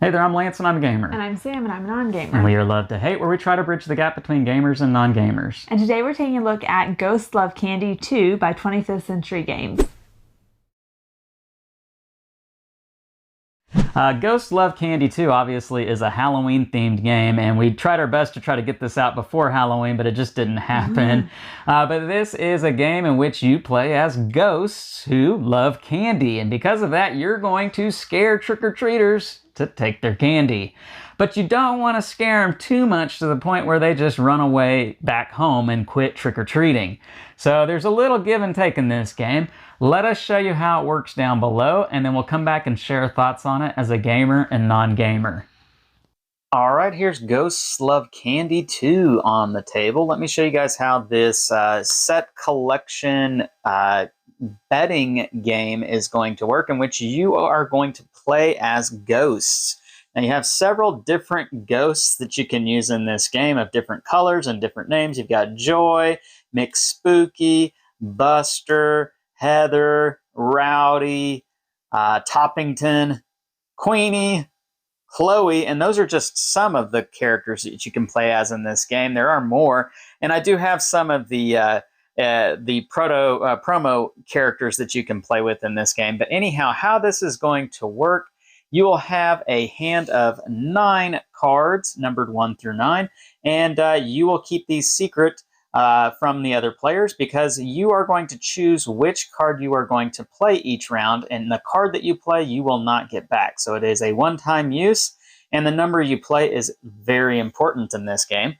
Hey there, I'm Lance and I'm a gamer. And I'm Sam and I'm a And non-gamer. we are Love to Hate, where we try to bridge the gap between gamers and non-gamers. And today we're taking a look at Ghosts Love Candy 2 by 25th Century Games. Ghosts Love Candy 2 obviously is a Halloween-themed game, and we tried our best to try to get this out before Halloween, but it just didn't happen. But this is a game in which you play as ghosts who love candy, and because of that, you're going to scare trick-or-treaters to take their candy. But you don't want to scare them too much to the point where they just run away back home and quit trick-or-treating. So there's a little give and take in this game. Let us show you how it works down below, and then we'll come back and share thoughts on it as a gamer and non-gamer. All right, here's Ghosts Love Candy 2 on the table. Let me show you guys how this set collection betting game is going to work, in which you are going to play as ghosts. Now, you have several different ghosts that you can use in this game of different colors and different names. You've got Joy, McSpooky, Buster, Heather, Rowdy, Toppington, Queenie, Chloe, and those are just some of the characters that you can play as in this game. There are more, and I do have some of the promo characters that you can play with in this game. But anyhow, how this is going to work, you will have a hand of 9 cards, numbered 1 through 9, and you will keep these secret from the other players, because you are going to choose which card you are going to play each round, and the card that you play you will not get back. So it is a one-time use, and the number you play is very important in this game.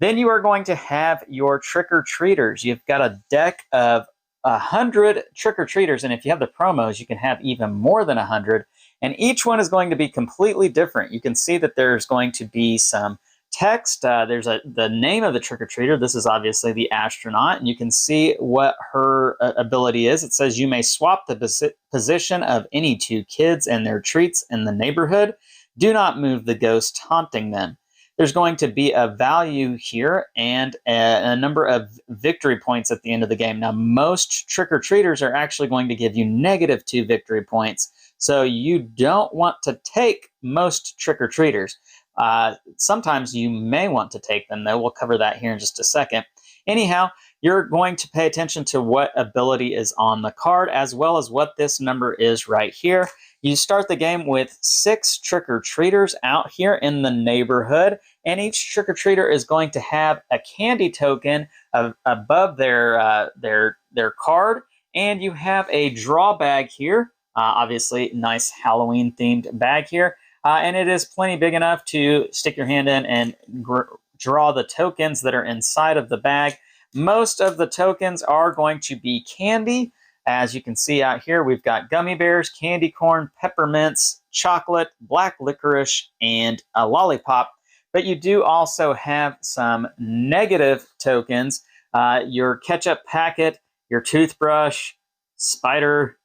Then you are going to have your trick-or-treaters. You've got a deck of 100 trick-or-treaters, and if you have the promos, you can have even more than 100, and each one is going to be completely different. You can see that there's going to be some text. There's the name of the trick-or-treater. This is obviously the astronaut, and you can see what her ability is. It says you may swap the position of any 2 kids and their treats in the neighborhood. Do not move the ghost haunting them. There's going to be a value here and a number of victory points at the end of the game. Now, most trick-or-treaters are actually going to give you -2 victory points, so you don't want to take most trick-or-treaters. Sometimes you may want to take them, though. We'll cover that here in just a second. Anyhow, you're going to pay attention to what ability is on the card, as well as what this number is right here. You start the game with 6 trick-or-treaters out here in the neighborhood, and each trick-or-treater is going to have a candy token above their card, and you have a draw bag here. Obviously, nice Halloween-themed bag here. And it is plenty big enough to stick your hand in and draw the tokens that are inside of the bag. Most of the tokens are going to be candy. As you can see out here, we've got gummy bears, candy corn, peppermints, chocolate, black licorice, and a lollipop. But you do also have some negative tokens. Your ketchup packet, your toothbrush, spider,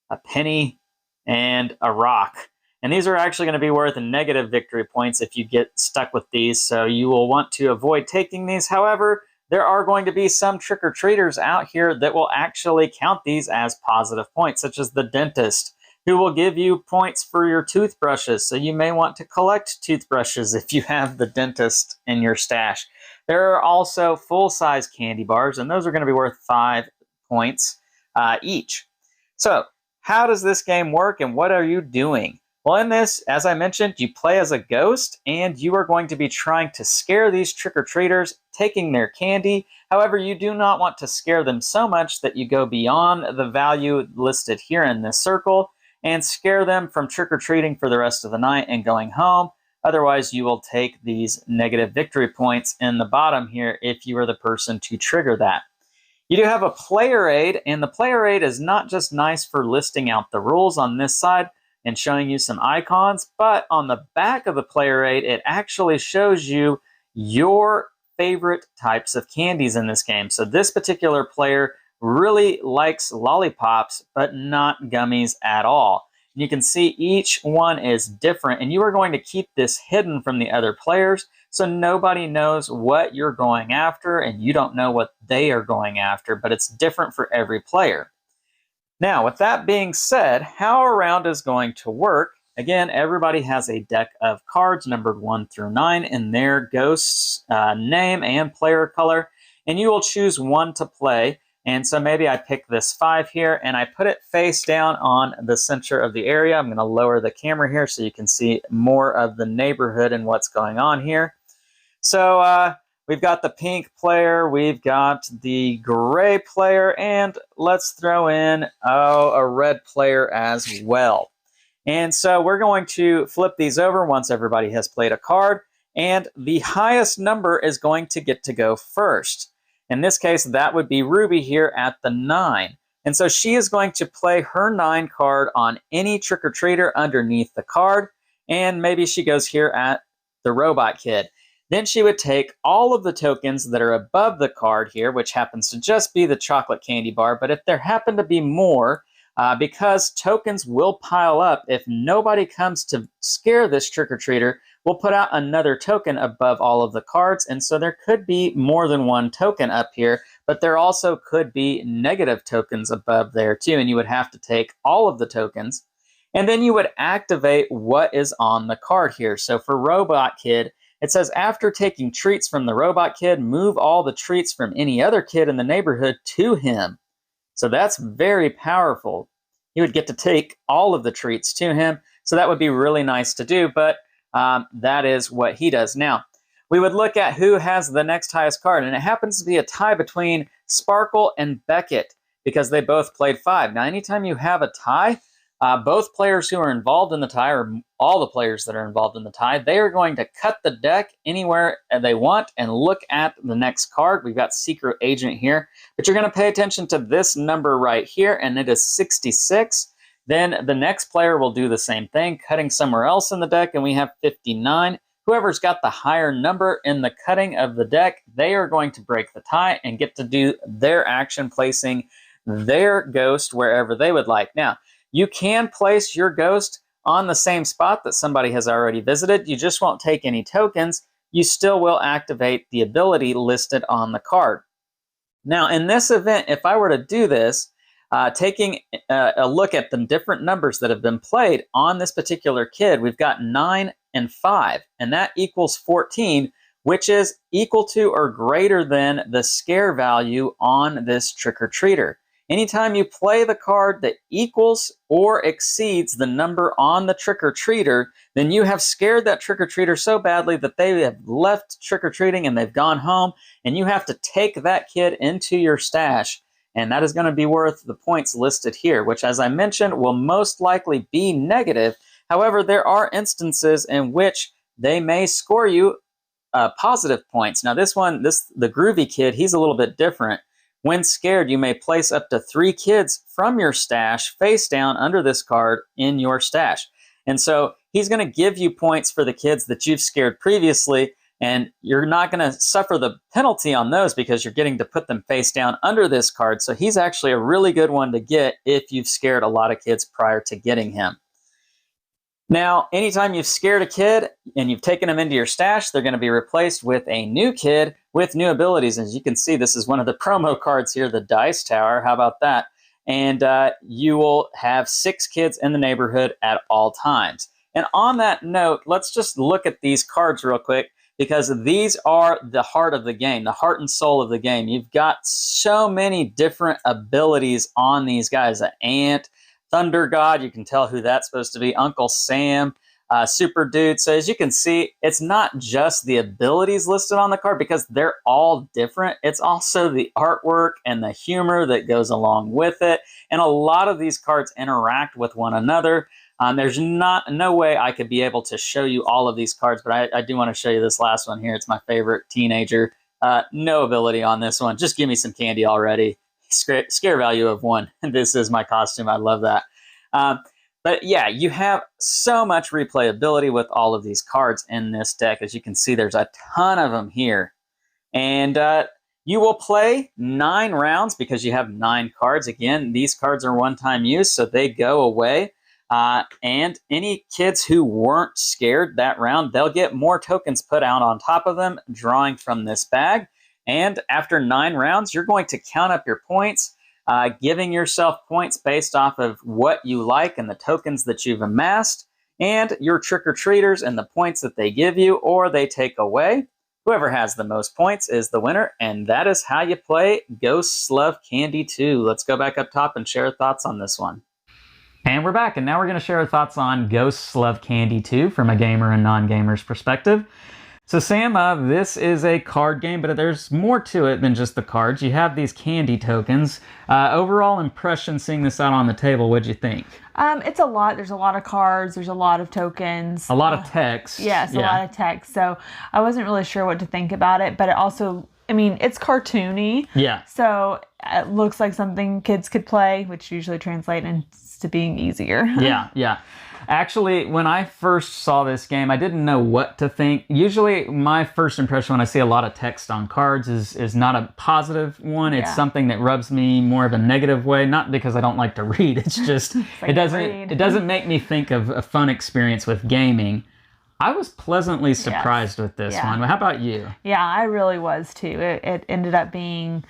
a penny, and a rock. And these are actually going to be worth negative victory points if you get stuck with these, so you will want to avoid taking these. However, there are going to be some trick-or-treaters out here that will actually count these as positive points, such as the dentist, who will give you points for your toothbrushes. So you may want to collect toothbrushes if you have the dentist in your stash. There are also full-size candy bars, and those are going to be worth 5 points each. So how does this game work, and what are you doing? Well, in this, as I mentioned, you play as a ghost, and you are going to be trying to scare these trick-or-treaters, taking their candy. However, you do not want to scare them so much that you go beyond the value listed here in this circle and scare them from trick-or-treating for the rest of the night and going home. Otherwise, you will take these negative victory points in the bottom here if you are the person to trigger that. You do have a player aid, and the player aid is not just nice for listing out the rules on this side and showing you some icons, but on the back of the player aid, it actually shows you your favorite types of candies in this game. So this particular player really likes lollipops, but not gummies at all. You can see each one is different, and you are going to keep this hidden from the other players so nobody knows what you're going after, and you don't know what they are going after, but it's different for every player. Now, with that being said, how a round is going to work again, everybody has a deck of cards numbered 1 through 9 in their ghost's name and player color, and you will choose one to play. And so maybe I pick this 5 here, and I put it face down on the center of the area. I'm going to lower the camera here so you can see more of the neighborhood and what's going on here. So we've got the pink player, we've got the gray player, and let's throw in a red player as well. And so we're going to flip these over once everybody has played a card, and the highest number is going to get to go first. In this case, that would be Ruby here at the 9. And so she is going to play her 9 card on any trick-or-treater underneath the card, and maybe she goes here at the robot kid. Then she would take all of the tokens that are above the card here, which happens to just be the chocolate candy bar. But if there happen to be more, because tokens will pile up, if nobody comes to scare this trick-or-treater, we'll put out another token above all of the cards. And so there could be more than one token up here, but there also could be negative tokens above there too. And you would have to take all of the tokens. And then you would activate what is on the card here. So for Robot Kid, it says, after taking treats from the robot kid, move all the treats from any other kid in the neighborhood to him. So that's very powerful. He would get to take all of the treats to him. So that would be really nice to do, but that is what he does. Now, we would look at who has the next highest card, and it happens to be a tie between Sparkle and Beckett because they both played 5. Now, anytime you have a tie, both players who are involved in the tie, or all the players that are involved in the tie, they are going to cut the deck anywhere they want and look at the next card. We've got Secret Agent here, but you're going to pay attention to this number right here, and it is 66. Then the next player will do the same thing, cutting somewhere else in the deck, and we have 59. Whoever's got the higher number in the cutting of the deck, they are going to break the tie and get to do their action, placing their ghost wherever they would like. Now, you can place your ghost on the same spot that somebody has already visited. You just won't take any tokens. You still will activate the ability listed on the card. Now, in this event, if I were to do this, taking a look at the different numbers that have been played on this particular kid, we've got 9 and 5, and that equals 14, which is equal to or greater than the scare value on this trick-or-treater. Anytime you play the card that equals or exceeds the number on the trick-or-treater, then you have scared that trick-or-treater so badly that they have left trick-or-treating and they've gone home, and you have to take that kid into your stash. And that is going to be worth the points listed here, which, as I mentioned, will most likely be negative. However, there are instances in which they may score you positive points. Now, the Groovy Kid, he's a little bit different. When scared, you may place up to 3 kids from your stash face down under this card in your stash. And so he's going to give you points for the kids that you've scared previously, and you're not going to suffer the penalty on those because you're getting to put them face down under this card. So he's actually a really good one to get if you've scared a lot of kids prior to getting him. Now, anytime you've scared a kid and you've taken them into your stash, they're going to be replaced with a new kid with new abilities. As you can see, this is one of the promo cards here, the Dice Tower. How about that? And you will have 6 kids in the neighborhood at all times. And on that note, let's just look at these cards real quick, because these are the heart of the game, the heart and soul of the game. You've got so many different abilities on these guys. An ant, Thunder God, you can tell who that's supposed to be, Uncle Sam, Super Dude. So as you can see, it's not just the abilities listed on the card because they're all different. It's also the artwork and the humor that goes along with it. And a lot of these cards interact with one another. There's no way I could be able to show you all of these cards, but I do want to show you this last one here. It's my favorite, Teenager. No ability on this one. Just give me some candy already. Scare value of 1. This is my costume. I love that. But yeah, you have so much replayability with all of these cards in this deck. As you can see, there's a ton of them here. And you will play 9 rounds because you have 9 cards. Again, these cards are one-time use, so they go away. And any kids who weren't scared that round, they'll get more tokens put out on top of them, drawing from this bag. And after 9 rounds, you're going to count up your points, giving yourself points based off of what you like and the tokens that you've amassed. and your trick-or-treaters and the points that they give you or they take away. Whoever has the most points is the winner, and that is how you play Ghosts Love Candy 2. Let's go back up top and share thoughts on this one. And we're back, and now we're going to share our thoughts on Ghosts Love Candy 2 from a gamer and non-gamer's perspective. So Sam, this is a card game, but there's more to it than just the cards. You have these candy tokens. Overall impression seeing this out on the table, what'd you think? It's a lot. There's a lot of cards. There's a lot of tokens. A lot of text. Yes, a lot of text. So I wasn't really sure what to think about it, but it also, I mean, it's cartoony. Yeah. So it looks like something kids could play, which usually translates into being easier. Yeah. Actually, when I first saw this game, I didn't know what to think. Usually, my first impression when I see a lot of text on cards is not a positive one. It's something that rubs me more of a negative way. Not because I don't like to read. It's just like it doesn't make me think of a fun experience with gaming. I was pleasantly surprised with this one. How about you? Yeah, I really was too. It ended up being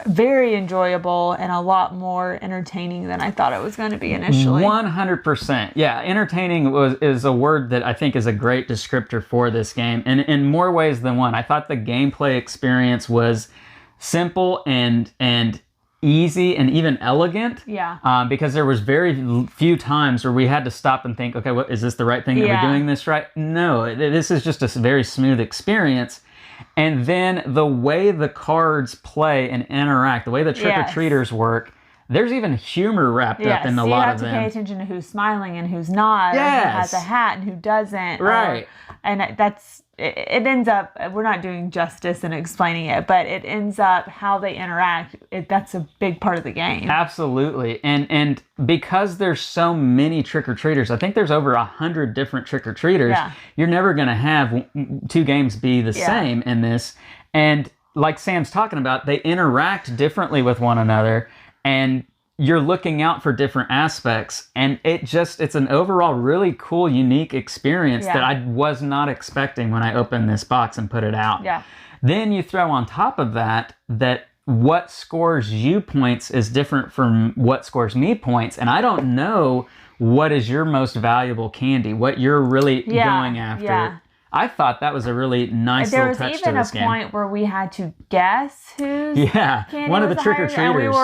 very enjoyable and a lot more entertaining than I thought it was going to be initially. 100%. Yeah, entertaining is a word that I think is a great descriptor for this game, and in more ways than one. I thought the gameplay experience was simple and easy and even elegant. Yeah. Because there was very few times where we had to stop and think, okay, what is this the right thing? Are we doing this right? No, this is just a very smooth experience. And then the way the cards play and interact, the way the trick-or-treaters work, there's even humor wrapped up in a lot of them. You have to pay attention to who's smiling and who's not, and who has a hat and who doesn't. Right. And it ends up, we're not doing justice in explaining it, but it ends up how they interact. That's a big part of the game. Absolutely. And because there's so many trick-or-treaters, I think there's over 100 different trick-or-treaters. Yeah. You're never going to have two games be the same in this. And like Sam's talking about, they interact differently with one another, and you're looking out for different aspects, and it's an overall really cool, unique experience that I was not expecting when I opened this box and put it out. Yeah. Then you throw on top of that what scores you points is different from what scores me points, and I don't know what is your most valuable candy, what you're really going after. Yeah. I thought that was a really nice little touch to this game. There was even a point where we had to guess whose candy one of the was trick-or-treaters.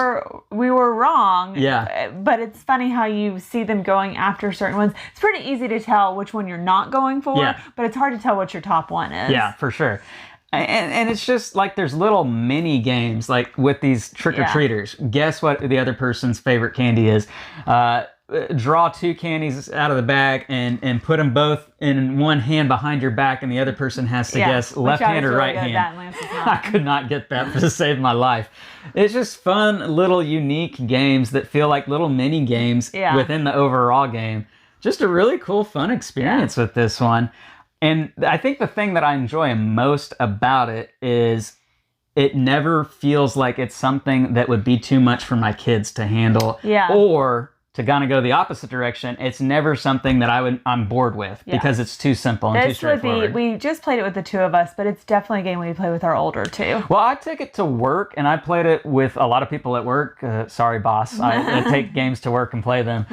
And we were wrong. Yeah. But it's funny how you see them going after certain ones. It's pretty easy to tell which one you're not going for, but it's hard to tell what your top one is. Yeah, for sure. And it's just like there's little mini games like with these trick-or-treaters. Guess what the other person's favorite candy is. Draw two candies out of the bag and put them both in one hand behind your back, and the other person has to guess left hand or right hand. I could not get that to save my life. It's just fun little unique games that feel like little mini games within the overall game. Just a really cool, fun experience with this one. And I think the thing that I enjoy most about it is it never feels like it's something that would be too much for my kids to handle. Yeah. Or to kind of go the opposite direction, it's never something that I'm bored with because it's too simple and too straightforward. We just played it with the two of us, but it's definitely a game we play with our older too. Well, I took it to work, and I played it with a lot of people at work. Sorry, boss. I take games to work and play them.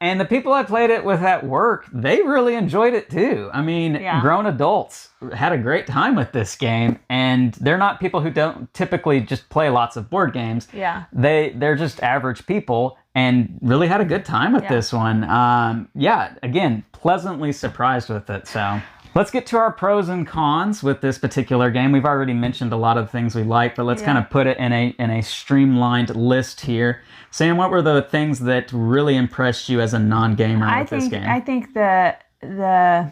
And the people I played it with at work, they really enjoyed it too. I mean, grown adults had a great time with this game, and they're not people who don't typically just play lots of board games. Yeah. They're just average people, and really had a good time with this one. Again, pleasantly surprised with it. So let's get to our pros and cons with this particular game. We've already mentioned a lot of things we like, but let's kind of put it in a streamlined list here. Sam, what were the things that really impressed you as a non-gamer with this game? I think the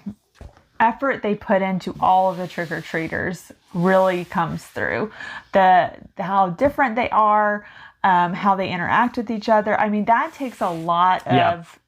effort they put into all of the trick-or-treaters really comes through. How different they are, how they interact with each other. I mean, that takes a lot of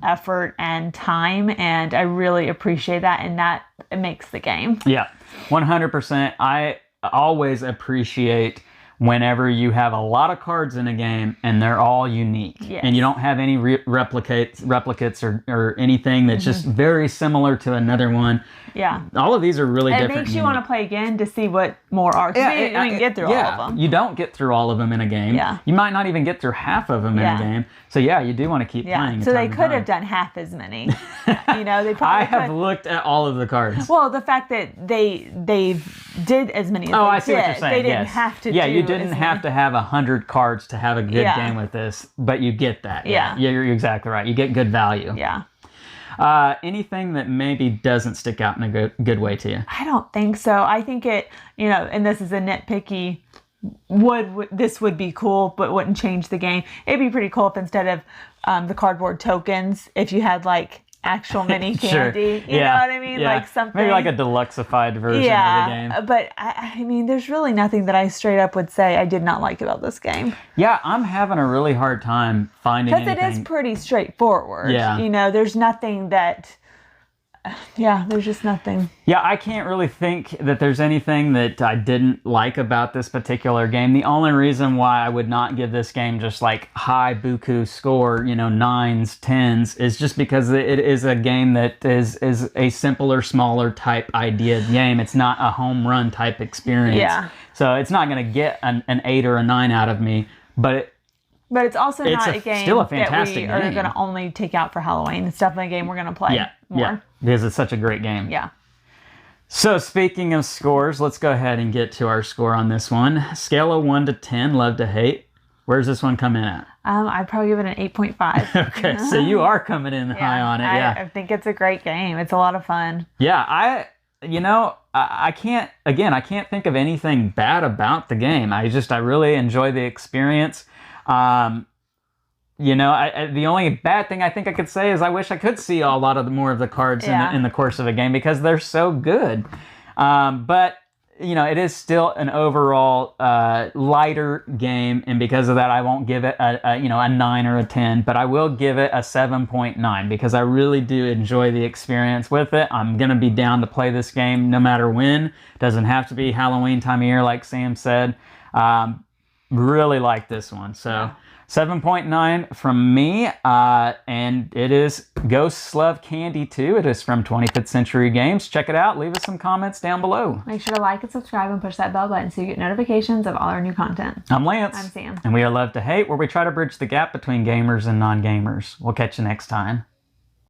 effort and time, and I really appreciate that, and that makes the game. Yeah, 100%. I always appreciate whenever you have a lot of cards in a game and they're all unique. Yes. And you don't have any replicates or anything that's just very similar to another one. Yeah. All of these are really And different. it makes you want to play again to see what more are. Because you don't get through all of them. You don't get through all of them in a game. Yeah. You might not even get through half of them in a game. So yeah, you do want to keep playing. So they could have done half as many. You know, they probably I have looked at all of the cards. Well, the fact that they did as many as they I see what you're saying. They didn't have to. Yeah, you didn't have to have 100 cards to have a good game with this, but you get that. Yeah, you're exactly right. You get good value. Yeah. Anything that maybe doesn't stick out in a good way to you? I don't think so. I think it, and this is a nitpicky. This would be cool, but wouldn't change the game. It'd be pretty cool if instead of the cardboard tokens, if you had like actual mini candy. You know what I mean? Yeah. Like something. Maybe like a deluxeified version of the game. But I mean, there's really nothing that I straight up would say I did not like about this game. Yeah, I'm having a really hard time finding anything. Because it is pretty straightforward. Yeah. There's nothing that... Yeah, there's just nothing. Yeah, I can't really think that there's anything that I didn't like about this particular game. The only reason why I would not give this game just like high buku score, 9s, 10s, is just because it is a game that is a simpler, smaller type idea game. It's not a home run type experience. Yeah. So it's not going to get an 8 or a 9 out of me, but it's also not a game still a fantastic that we are going to only take out for Halloween. It's definitely a game we're going to play more. Yeah, because it's such a great game. Yeah. So speaking of scores, let's go ahead and get to our score on this one. Scale of 1 to 10, love to hate. Where's this one come in at? I'd probably give it an 8.5. Okay, so you are coming in high on it. I think it's a great game. It's a lot of fun. Yeah, I can't think of anything bad about the game. I really enjoy the experience. The only bad thing I think I could say is I wish I could see a lot of more of the cards in the course of a game because they're so good. But it is still an overall lighter game, and because of that, I won't give it a 9 or a 10, but I will give it a 7.9 because I really do enjoy the experience with it. I'm gonna be down to play this game no matter when. Doesn't have to be Halloween time of year, like Sam said. Really like this one, so 7.9 from me, and it is Ghosts Love Candy 2. It is from 25th Century Games. Check it out. Leave us some comments down below. Make sure to like and subscribe and push that bell button so you get notifications of all our new content. I'm Lance. I'm Sam. And we are Love to Hate, where we try to bridge the gap between gamers and non-gamers. We'll catch you next time.